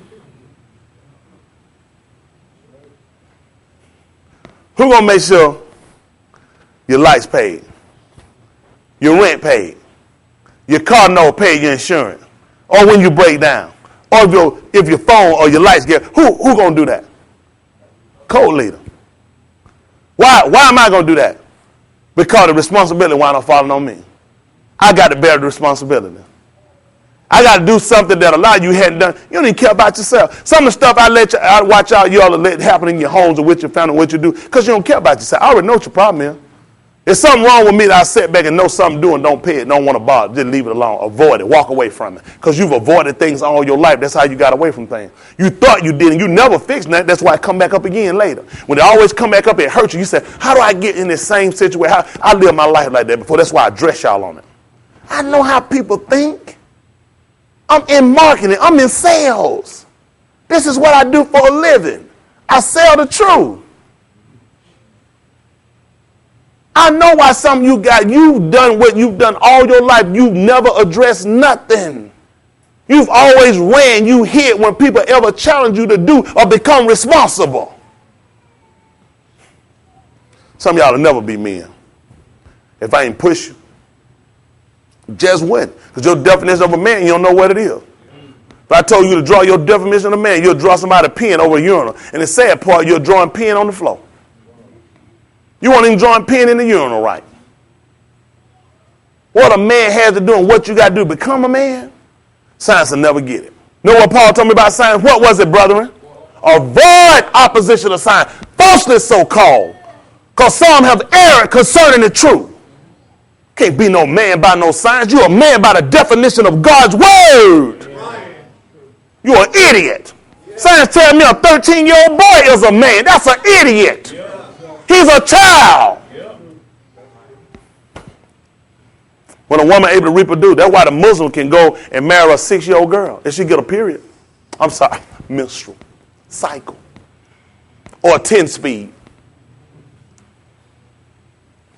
Who gonna make sure your lights paid, your rent paid, your car note paid, your insurance, or when you break down, or if your phone or your lights get, who gonna do that? Co-leader. Why am I gonna do that? Because the responsibility wind up falling on me. I got to bear the responsibility. I got to do something that a lot of you hadn't done. You don't even care about yourself. Some of the stuff I watch out y'all to let happen in your homes or with your family, what you do, because you don't care about yourself. I already know what your problem is. There's something wrong with me that I sit back and know something doing, don't pay it, don't want to bother, just leave it alone, avoid it, walk away from it. Because you've avoided things all your life. That's how you got away from things. You thought you did, and you never fixed that. That's why it come back up again later. When it always come back up, it hurts you. You say, how do I get in this same situation? I lived my life like that before. That's why I dress y'all on it. I know how people think. I'm in marketing. I'm in sales. This is what I do for a living. I sell the truth. I know why some of you've done what you've done all your life. You've never addressed nothing. You've always ran, you hid when people ever challenge you to do or become responsible. Some of y'all will never be men. If I ain't push you, just win. Because your definition of a man, you don't know what it is. If I told you to draw your definition of a man, you'll draw somebody pen over a urinal. And the sad part, you're drawing pen on the floor. You won't even draw pen in the urinal right. What a man has to do and what you got to do to become a man, science will never get it. Know what Paul told me about science? What was it, brethren? Avoid opposition of science, falsely so called. Because some have erred concerning the truth. Can't be no man by no science. You're a man by the definition of God's word. You're an idiot. Science tells me a 13-year-old boy is a man. That's an idiot. He's a child. When a woman able to reproduce, that's why the Muslim can go and marry a 6-year-old girl and she get a period. I'm sorry, menstrual cycle. Or a 10-speed.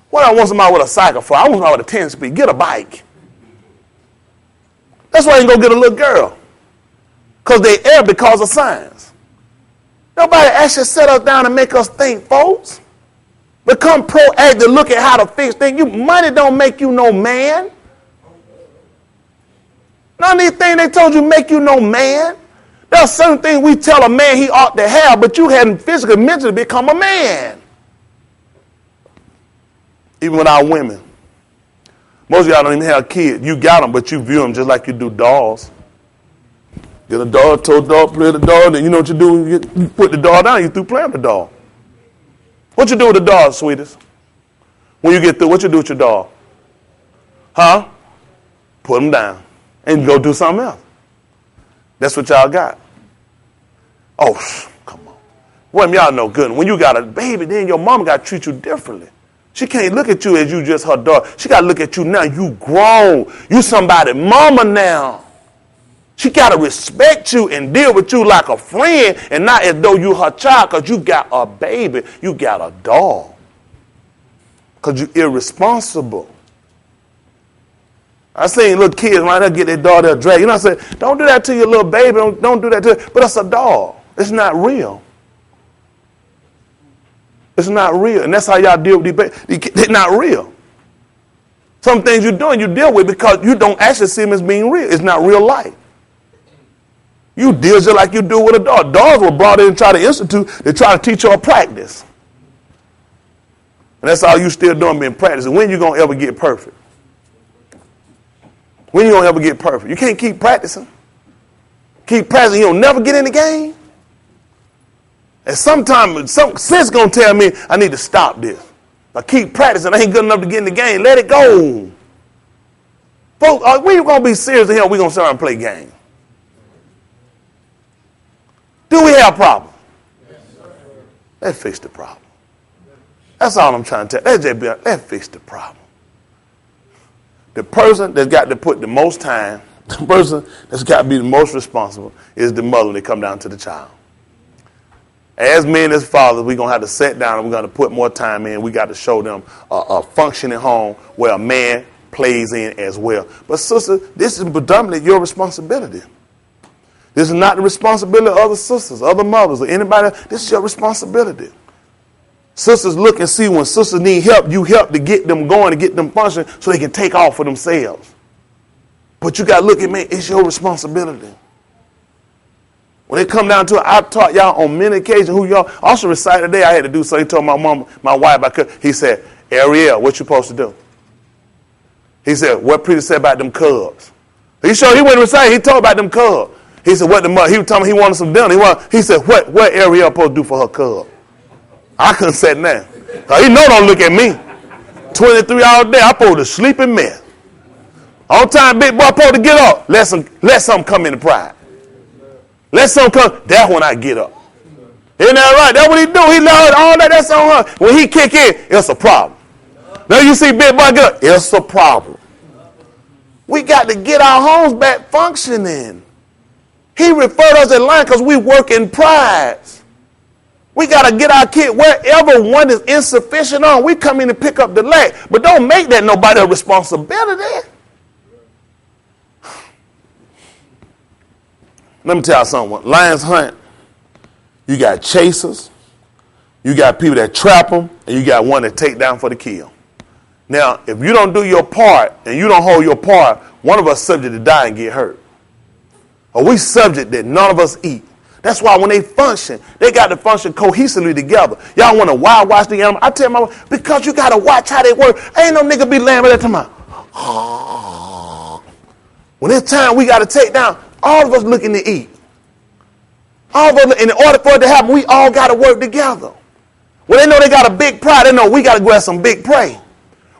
What I want somebody with a cycle for? I want somebody with a 10-speed. Get a bike. That's why you can go get a little girl. Because they err because of science. Nobody actually set us down and make us think, folks. Become proactive, look at how to fix things. Money don't make you no man. None of these things they told you make you no man. There are certain things we tell a man he ought to have, but you hadn't physically, mentally become a man. Even with our women. Most of y'all don't even have kids. You got them, but you view them just like you do dolls. Get a doll, tow doll, play the doll, then you know what you do? You put the doll down, you through playing with the doll. What you do with the dog, sweetest? When you get through, what you do with your dog? Huh? Put them down and go do something else. That's what y'all got. Oh, come on. Well, y'all know good. When you got a baby, then your mama got to treat you differently. She can't look at you as you just her dog. She got to look at you now. You grown. You somebody mama now. She got to respect you and deal with you like a friend and not as though you her child because you got a baby. You got a dog. Because you're irresponsible. I seen little kids right there get their dog, they'll drag. You know what I'm saying? Don't do that to your little baby. Don't do that to her. But it's a dog. It's not real. It's not real. And that's how y'all deal with these babies. They're not real. Some things you're doing, you deal with because you don't actually see them as being real. It's not real life. You deal just like you do with a dog. Dogs were brought in and try to institute. They try to teach you a practice. And that's all you still doing, being practicing. When you going to ever get perfect? When you going to ever get perfect? You can't keep practicing. Keep practicing. You'll never get in the game. And sometimes some sense going to tell me I need to stop this. I keep practicing. I ain't good enough to get in the game. Let it go. Folks, we going to be serious in here. We're going to start and play games. Do we have a problem? Yes, let's fix the problem. That's all I'm trying to tell you. Let's fix the problem. The person that's got to put the most time, the person that's got to be the most responsible is the mother when they come down to the child. As men, as fathers, we're going to have to sit down and we're going to put more time in. We got to show them a functioning home where a man plays in as well. But sister, this is predominantly your responsibility. This is not the responsibility of other sisters, other mothers, or anybody. This is your responsibility. Sisters look and see when sisters need help, you help to get them going, to get them functioning so they can take off for themselves. But you got to look at me, it's your responsibility. When it come down to it, I taught y'all on many occasions who y'all also recited today. I had to do so. He told my mom, my wife, I could. He said, Ariel, what you supposed to do? He said, what Peter said about them cubs. He wouldn't recite. He told about them cubs. He said, what the mother? He was telling me he wanted some dinner. He said, what Ariel supposed to do for her cub? I couldn't say nothing. He know don't look at me. 23 hours a day, I'm supposed to sleep in mess. On time, big boy, I'm supposed to get up. Let something come into pride. Let something come. That's when I get up. Isn't that right? That's what he do. He allowed all that. That's on her. When he kick in, it's a problem. Now you see big boy get up. It's a problem. We got to get our homes back functioning. He referred us in line because we work in pride. We got to get our kid wherever one is insufficient on. We come in and pick up the leg. But don't make that nobody's responsibility. Let me tell you something. When lions hunt, you got chasers, you got people that trap them, and you got one that take down for the kill. Now, if you don't do your part and you don't hold your part, one of us subject to die and get hurt. Or we subject that none of us eat. That's why when they function, they got to function cohesively together. Y'all want to wild watch the animal? I tell my wife, because you got to watch how they work. Ain't no nigga be laying right there tomorrow. When it's time we got to take down, all of us looking to eat. All of us, in order for it to happen, we all got to work together. When they know they got a big prey, they know we got to go at some big prey.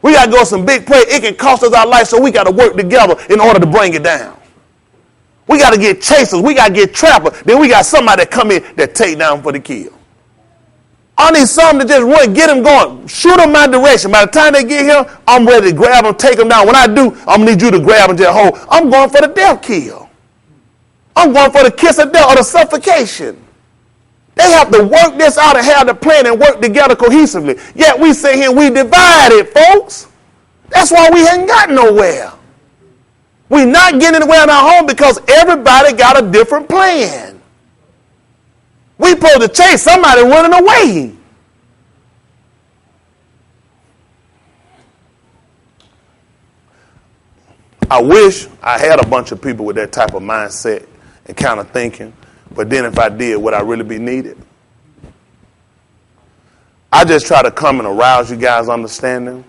We got to go at some big prey. It can cost us our life, so we got to work together in order to bring it down. We got to get chasers. We got to get trappers. Then we got somebody that come in that take down for the kill. I need something to just run, get them going, shoot them my direction. By the time they get here, I'm ready to grab them, take them down. When I do, I'm going to need you to grab them, just hold. I'm going for the death kill. I'm going for the kiss of death or the suffocation. They have to work this out and have the plan and work together cohesively. Yet we sit here and we divide it, folks. That's why we ain't got nowhere. We're not getting anywhere in our home because everybody got a different plan. We supposed to chase somebody running away. I wish I had a bunch of people with that type of mindset and kind of thinking, but then if I did, would I really be needed? I just try to come and arouse you guys' understanding,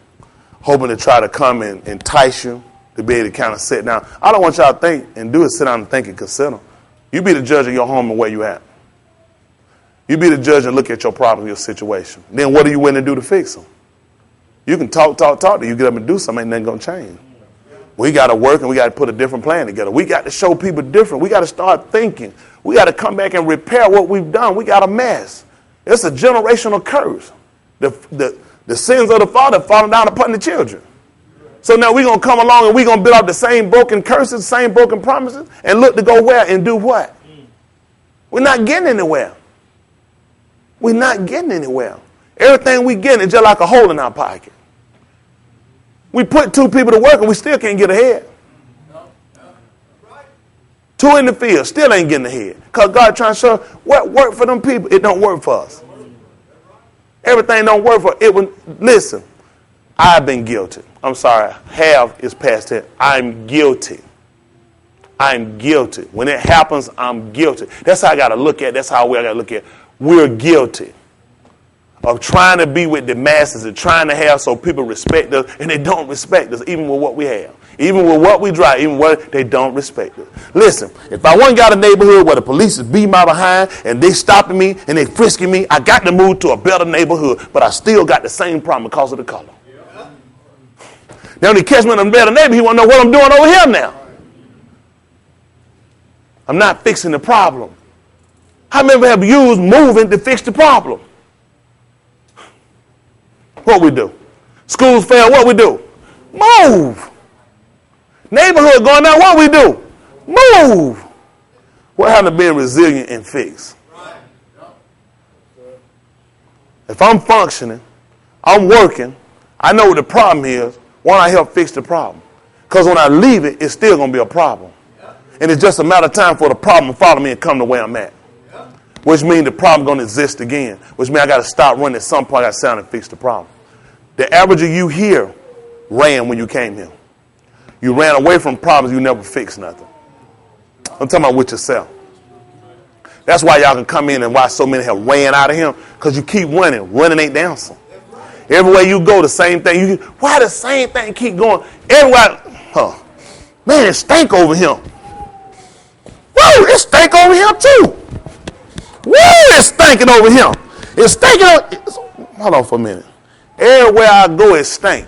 hoping to try to come and entice you to be able to kind of sit down. I don't want y'all to think and do is sit down and think and consider. You be the judge of your home and where you at. You be the judge and look at your problem, your situation. Then what are you willing to do to fix them? You can talk till you get up and do something, ain't nothing going to change. We got to work and we got to put a different plan together. We got to show people different. We got to start thinking. We got to come back and repair what we've done. We got a mess. It's a generational curse. The sins of the father falling down upon the children. So now we're going to come along and we're going to build up the same broken curses, same broken promises, and look to go where and do what? We're not getting anywhere. We're not getting anywhere. Everything we get is just like a hole in our pocket. We put two people to work and we still can't get ahead. Two in the field, still ain't getting ahead. Because God trying to show what worked for them people, it don't work for us. Everything don't work for it. Listen, I've been guilty. I'm sorry, have is past tense. I'm guilty. I'm guilty. When it happens, I'm guilty. That's how I got to look at it. That's how we got to look at it. We're guilty of trying to be with the masses and trying to have so people respect us, and they don't respect us, even with what we have. Even with what we drive, even what they don't respect us. Listen, if I wasn't got a neighborhood where the police is beating my behind and they stopping me and they frisking me, I got to move to a better neighborhood, but I still got the same problem because of the color. Now when he catch me in a better neighborhood, he want to know what I'm doing over here now. I'm not fixing the problem. How many have used moving to fix the problem? What we do? Schools fail, what we do? Move. Neighborhood going down, what we do? Move. What happened to being resilient and fix? If I'm functioning, I'm working, I know what the problem is, why don't I help fix the problem? Because when I leave it, it's still going to be a problem. And it's just a matter of time for the problem to follow me and come to where I'm at. Which means the problem going to exist again. Which means I got to stop running at some point. I got to sound and fix the problem. The average of you here ran when you came here. You ran away from problems. You never fixed nothing. I'm talking about with yourself. That's why y'all can come in and why so many have ran out of him. Because you keep running. Running ain't the answer. Everywhere you go, the same thing. Why the same thing keep going? Everywhere. Man, it stank over here. Woo, it stank over here too. Woo, it's stinking over here. It's stinking. Hold on for a minute. Everywhere I go, it stink.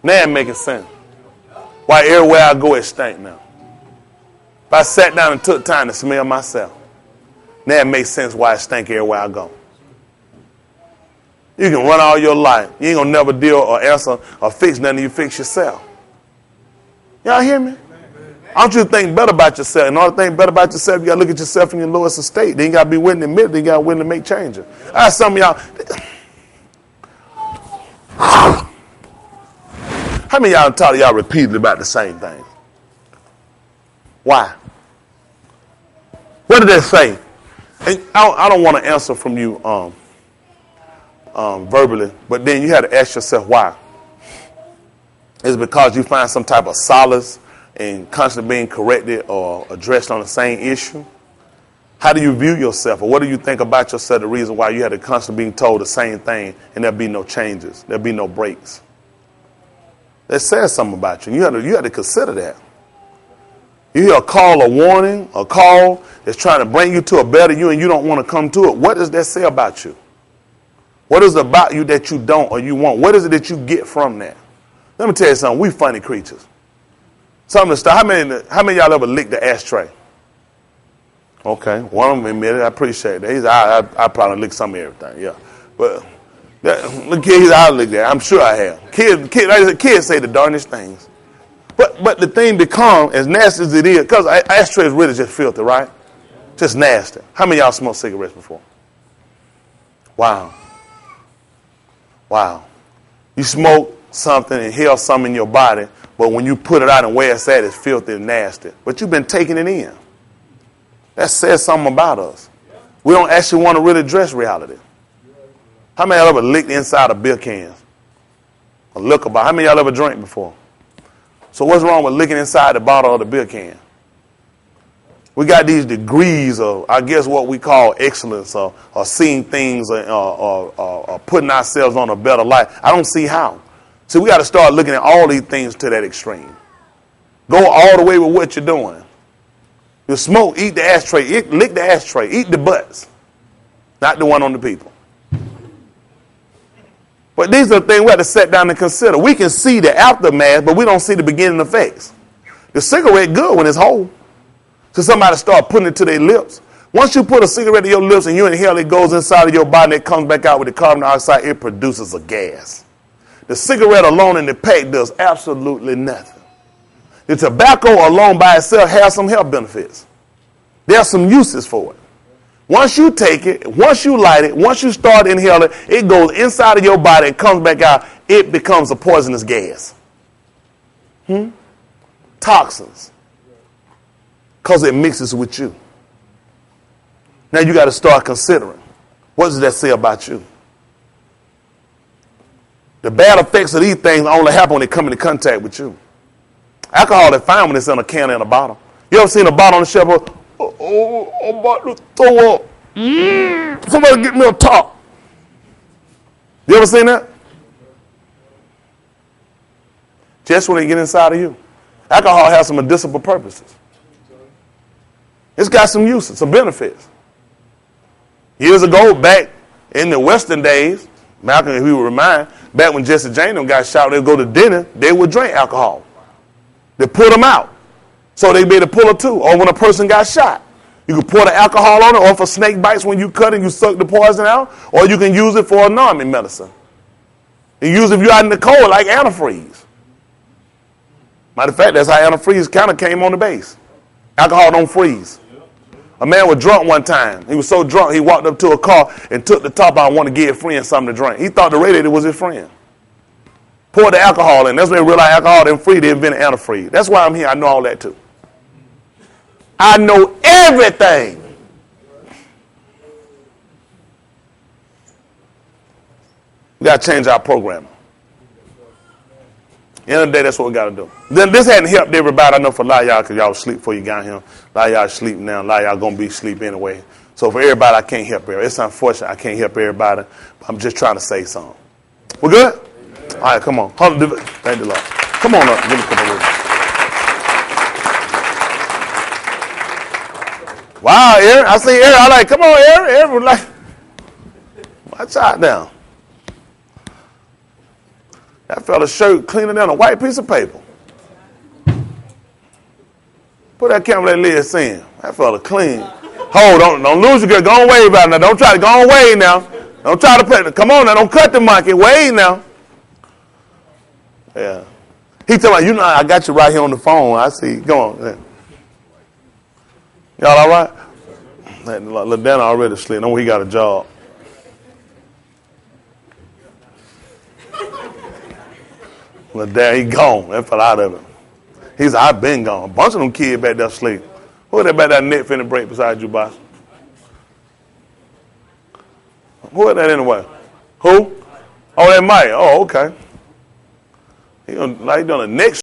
Now it making sense. Why everywhere I go, it stink now. If I sat down and took time to smell myself, now it makes sense why it stink everywhere I go. You can run all your life. You ain't going to never deal or answer or fix nothing you fix yourself. Y'all hear me? I want you to think better about yourself. In order to think better about yourself, you got to look at yourself in your lowest estate. Then you got to be willing to admit it. Then you got to be willing to make changes. I have some of y'all. How many of y'all taught y'all repeatedly about the same thing? Why? What did they say? And I don't want to answer from you verbally, but then you had to ask yourself why. Is it because you find some type of solace in constantly being corrected or addressed on the same issue? How do you view yourself, or what do you think about yourself, the reason why you had to constantly being told the same thing and there'll be no changes, there'll be no breaks? That says something about you. You had to consider that. You hear a call, a warning, a call that's trying to bring you to a better you and you don't want to come to it. What does that say about you? What is it about you that you don't or you want? What is it that you get from that? Let me tell you something. We funny creatures. Something to start. How many of y'all ever licked the ashtray? Okay, one of them admitted. I appreciate that. I probably licked some of everything. Yeah, but look here, I licked that. I'm sure I have. Kids say the darndest things. But the thing becomes, as nasty as it is, because ashtray is really just filthy, right? Just nasty. How many of y'all smoked cigarettes before? Wow. You smoke something and inhale something in your body, but when you put it out and where it's at, it's filthy and nasty. But you've been taking it in. That says something about us. We don't actually want to really address reality. How many of y'all ever licked inside of beer cans? Or liquor bottle? How many of y'all ever drank before? So what's wrong with licking inside the bottle of the beer can? We got these degrees of, I guess, what we call excellence or seeing things or putting ourselves on a better life. I don't see how. So we got to start looking at all these things to that extreme. Go all the way with what you're doing. You smoke, eat the ashtray, lick the ashtray, eat the butts, not the one on the people. But these are the things we have to sit down and consider. We can see the aftermath, but we don't see the beginning effects. The cigarette good when it's whole. So somebody start putting it to their lips. Once you put a cigarette to your lips and you inhale, it goes inside of your body and it comes back out with the carbon dioxide. It produces a gas. The cigarette alone in the pack does absolutely nothing. The tobacco alone by itself has some health benefits. There are some uses for it. Once you take it, once you light it, once you start inhaling, it goes inside of your body and comes back out. It becomes a poisonous gas. Toxins. Because it mixes with you. Now you got to start considering, what does that say about you? The bad effects of these things only happen when they come into contact with you. Alcohol is fine when it's in a can and a bottle. You ever seen a bottle on the shelf? I'm about to throw up. Somebody get me a top. You ever seen that? Just when they get inside of you. Alcohol has some medicinal purposes. It's got some uses, some benefits. Years ago, back in the Western days, Malcolm, if we would remind, back when Jesse James got shot, they'd go to dinner, they would drink alcohol. They put them out. So they'd be able to pull a two. Or when a person got shot, you could pour the alcohol on it, or for snake bites when you cut and you suck the poison out, or you can use it for a numbing medicine. You use it if you're out in the cold, like antifreeze. Matter of fact, that's how antifreeze kind of came on the base. Alcohol don't freeze. A man was drunk one time. He was so drunk, he walked up to a car and took the top out and wanted to give his friend something to drink. He thought the radiator was his friend. Poured the alcohol in. That's when he realized alcohol didn't freeze, they invented antifreeze. That's why I'm here. I know all that too. I know everything. We got to change our programming. At the end of the day, that's what we got to do. Then this hadn't helped everybody. I know for a lot of y'all, because y'all was asleep before you got here. A lot of y'all sleep now. A lot of y'all going to be asleep anyway. So for everybody, I can't help everybody. It's unfortunate I can't help everybody. But I'm just trying to say something. We good? All right, come on. Thank the Lord. Come on up. Give me a couple words. Wow, Aaron. I see Aaron. I like, come on, Aaron. Aaron was like, watch out now. That fella's shirt cleaner than a white piece of paper. Put that camera that lid in. That fella clean. Hold on. Don't lose your girl. Go away about it now. Don't try to go away now. Don't try to play. Come on now. Don't cut the monkey. Wait now. Yeah. He told me, you know, I got you right here on the phone. I see. Go on. Yeah. Y'all all right? LaDana already asleep. I know he got a job. Well, there he gone. That fell out of it. He said, I've been gone. A bunch of them kids back there asleep. Who is that back that net finna break beside you, boss? Who is that anyway? Who? Oh, that Mike. Oh, okay. He doing the next